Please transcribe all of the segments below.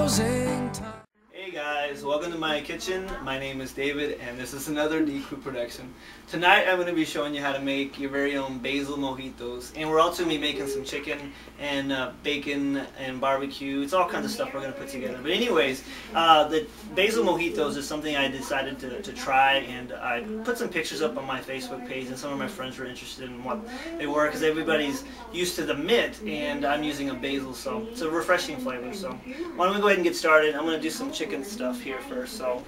closing time. Hey guys, welcome to my kitchen. My name is David and this is another D.Crue production. Tonight I'm going to be showing you how to make your very own basil mojitos, and we're also going to be making some chicken and bacon and barbecue. It's all kinds of stuff we're going to put together. But anyways, the basil mojitos is something I decided to try, and I put some pictures up on my Facebook page, and some of my friends were interested in what they were because everybody's used to the mint and I'm using a basil, so it's a refreshing flavor. So why don't we go ahead and get started. I'm going to do some chicken stuff here first, so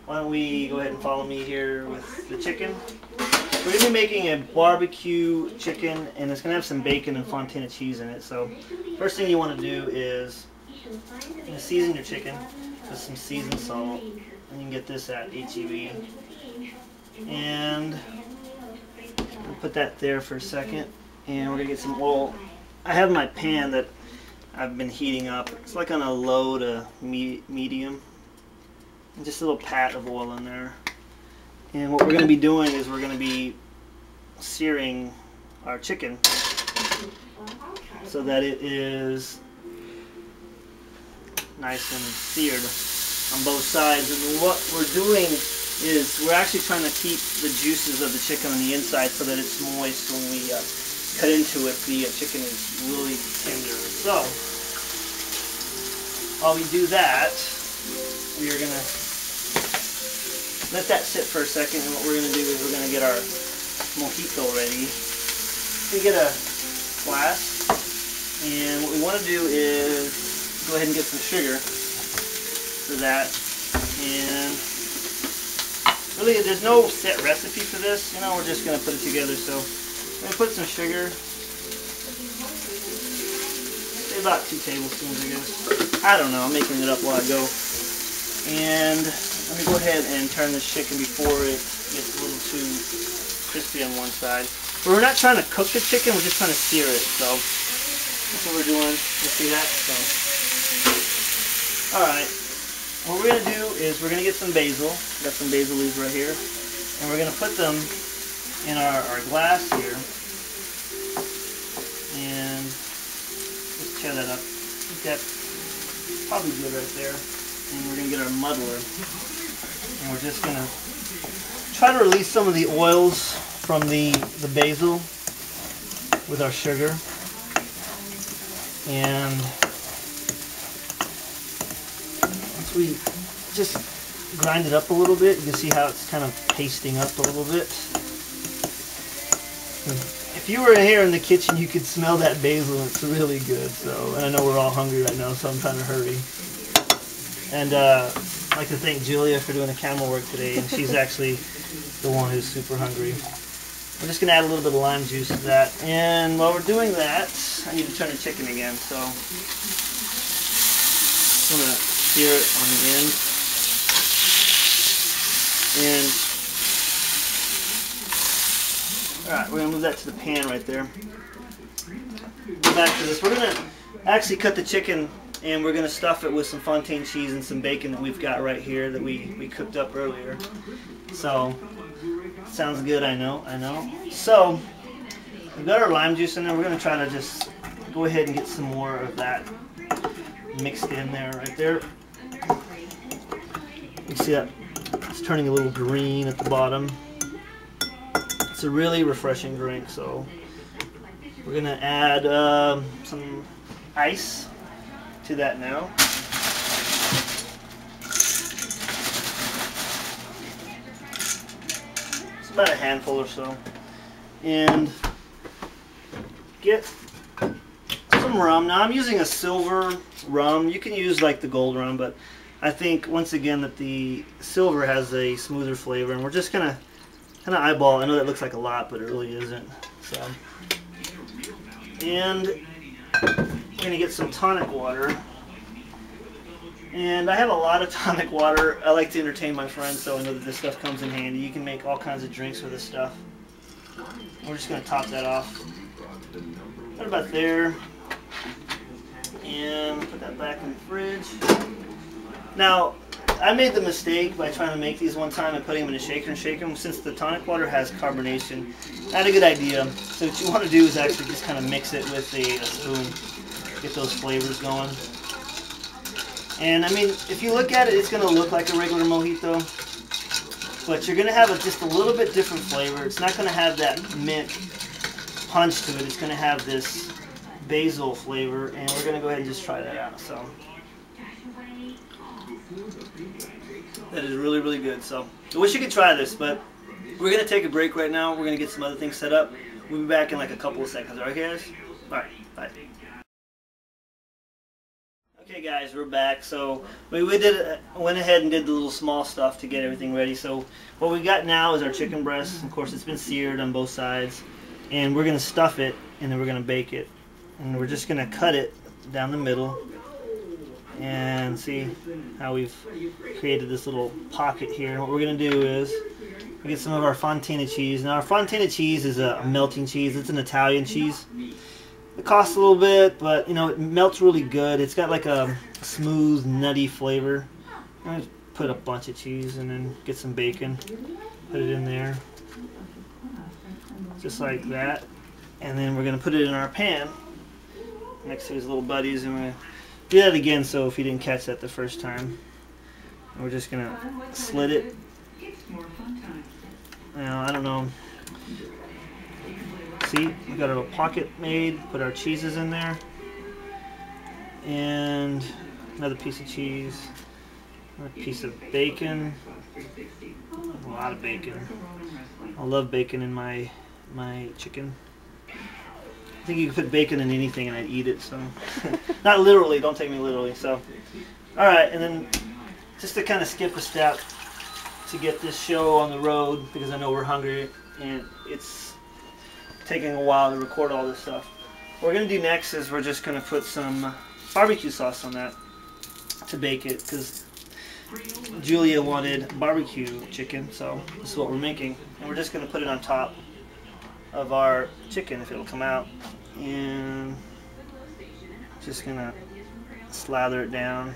why don't we go ahead and follow me here with the chicken. We're going to be making a barbecue chicken, and it's going to have some bacon and fontina cheese in it. So first thing you want to do is season your chicken with some seasoned salt, and you can get this at H-E-B. And we'll put that there for a second, and we're going to get some oil. I have my pan that I've been heating up. It's like on a low to medium. And just a little pat of oil in there. And what we're going to be doing is we're going to be searing our chicken so that it is nice and seared on both sides. And what we're doing is we're actually trying to keep the juices of the chicken on the inside so that it's moist when we cut into it. The chicken is really tender. So while we do that, we are going to let that sit for a second, and what we're going to do is we're going to get our mojito ready. We get a glass, and what we want to do is go ahead and get some sugar for that. And really, there's no set recipe for this. You know, we're just going to put it together. So I'm going to put some sugar. Say about 2 tablespoons, I guess. I don't know. I'm making it up while I go. And let me go ahead and turn this chicken before it gets a little too crispy on one side. But we're not trying to cook the chicken, we're just trying to sear it. So that's what we're doing. You see that? So, alright. What we're going to do is we're going to get some basil. Got some basil leaves right here. And we're going to put them in our glass here. And just tear that up. I think that's probably good right there. And we're going to get our muddler, and we're just going to try to release some of the oils from the basil with our sugar. And once we just grind it up a little bit, you can see how it's kind of pasting up a little bit. If you were here in the kitchen, you could smell that basil. It's really good. So, and I know we're all hungry right now, so I'm trying to hurry. And I'd like to thank Julia for doing the camera work today, and she's actually the one who's super hungry. I'm just going to add a little bit of lime juice to that, and while we're doing that, I need to turn the chicken again, so I'm going to sear it on the end. And alright, we're going to move that to the pan right there. Go back to this. We're going to actually cut the chicken, and we're going to stuff it with some fontaine cheese and some bacon that we've got right here that we cooked up earlier. So, sounds good, I know. So, we've got our lime juice in there. We're going to try to just go ahead and get some more of that mixed in there, right there. You see that? It's turning a little green at the bottom. It's a really refreshing drink, so we're going to add some ice to that now. It's about a handful or so. And get some rum. Now I'm using a silver rum. You can use like the gold rum, but I think once again that the silver has a smoother flavor, and we're just gonna kind of eyeball. I know that looks like a lot, but it really isn't. So, and we're going to get some tonic water. And I have a lot of tonic water. I like to entertain my friends, so I know that this stuff comes in handy. You can make all kinds of drinks with this stuff. We're just going to top that off. Right about there. And put that back in the fridge. Now, I made the mistake by trying to make these one time and putting them in a shaker and shake them. Since the tonic water has carbonation, I had a good idea. So what you want to do is actually just kind of mix it with a spoon. Get those flavors going. And I mean, if you look at it, it's going to look like a regular mojito, but you're going to have just a little bit different flavor. It's not going to have that mint punch to it. It's going to have this basil flavor, and we're going to go ahead and just try that out. So that is really, really good. So I wish you could try this, but we're going to take a break right now. We're going to get some other things set up. We'll be back in like a couple of seconds. All right, guys? All right, bye. Okay, guys, we're back. So we went ahead and did the little small stuff to get everything ready. So what we got now is our chicken breast. Of course, it's been seared on both sides, and we're going to stuff it, and then we're going to bake it. And we're just going to cut it down the middle, and see how we've created this little pocket here. And what we're going to do is we get some of our fontina cheese. Now, our fontina cheese is a melting cheese. It's an Italian cheese. It costs a little bit, but you know, it melts really good. It's got like a smooth, nutty flavor. I'm gonna put a bunch of cheese and then get some bacon, put it in there, just like that. And then we're gonna put it in our pan next to his little buddies, and we're gonna do that again. So if you didn't catch that the first time, we're just gonna slit it. Now I don't know. See, we got a little pocket made, put our cheeses in there, and another piece of cheese, another piece of bacon, a lot of bacon. I love bacon in my chicken. I think you can put bacon in anything and I'd eat it, so not literally, don't take me literally. So alright, and then just to kind of skip a step to get this show on the road, because I know we're hungry and it's taking a while to record all this stuff. What we're going to do next is we're just going to put some barbecue sauce on that to bake it, because Julia wanted barbecue chicken, so this is what we're making. And we're just going to put it on top of our chicken if it'll come out, and just going to slather it down.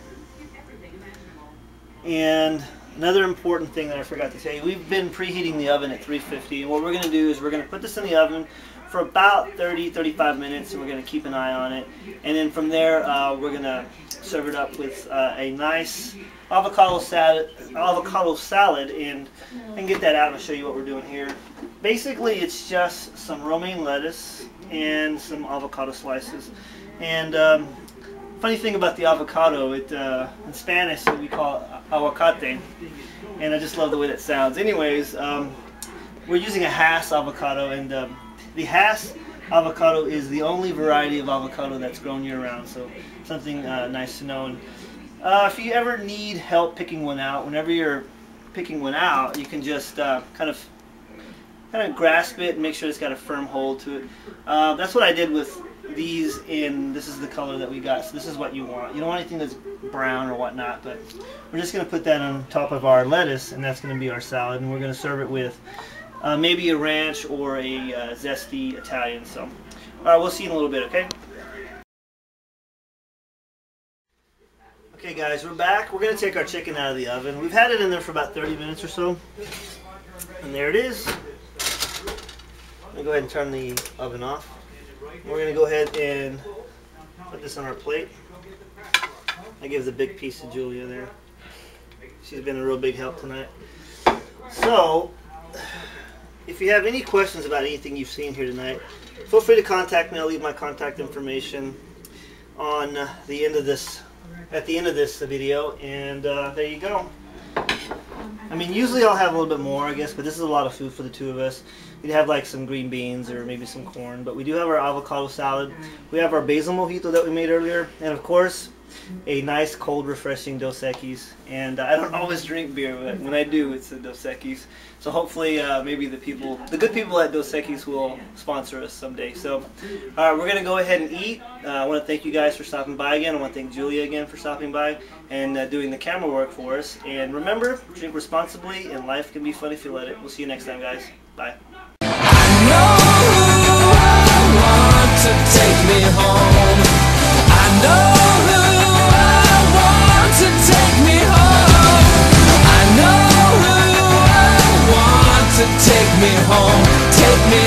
And another important thing that I forgot to tell you, we've been preheating the oven at 350, and what we're going to do is we're going to put this in the oven for about 30-35 minutes, and we're going to keep an eye on it. And then from there, we're going to serve it up with a nice avocado salad, and get that out and show you what we're doing here. Basically, it's just some romaine lettuce and some avocado slices. And funny thing about the avocado, in Spanish we call it aguacate, and I just love the way that sounds. Anyways, we're using a Hass avocado, and the Hass avocado is the only variety of avocado that's grown year-round, so something nice to know. And if you ever need help picking one out, whenever you're picking one out, you can just kind of grasp it and make sure it's got a firm hold to it. That's what I did with these, and this is the color that we got, so this is what you want. You don't want anything that's brown or whatnot, but we're just going to put that on top of our lettuce, and that's going to be our salad, and we're going to serve it with maybe a ranch or a zesty Italian. So alright, we'll see you in a little bit, okay? Okay guys, we're back. We're going to take our chicken out of the oven. We've had it in there for about 30 minutes or so, and there it is. I'm going to go ahead and turn the oven off. We're going to go ahead and put this on our plate. I give the big piece to Julia there. She's been a real big help tonight. So, if you have any questions about anything you've seen here tonight, feel free to contact me. I'll leave my contact information on the end of this, at the end of this video, and there you go. I mean, usually I'll have a little bit more, I guess, but this is a lot of food for the two of us. We'd have like some green beans or maybe some corn, but we do have our avocado salad. We have our Basil Mojito that we made earlier, and of course, a nice, cold, refreshing Dos Equis. And I don't always drink beer, but when I do, it's a Dos Equis. So hopefully, maybe the good people at Dos Equis will sponsor us someday. So, we're going to go ahead and eat. I want to thank you guys for stopping by again. I want to thank Julia again for stopping by and doing the camera work for us. And remember, drink responsibly, and life can be fun if you let it. We'll see you next time, guys. Bye. Take me home. I know who I want to take me home. I know who I want to take me home. Take me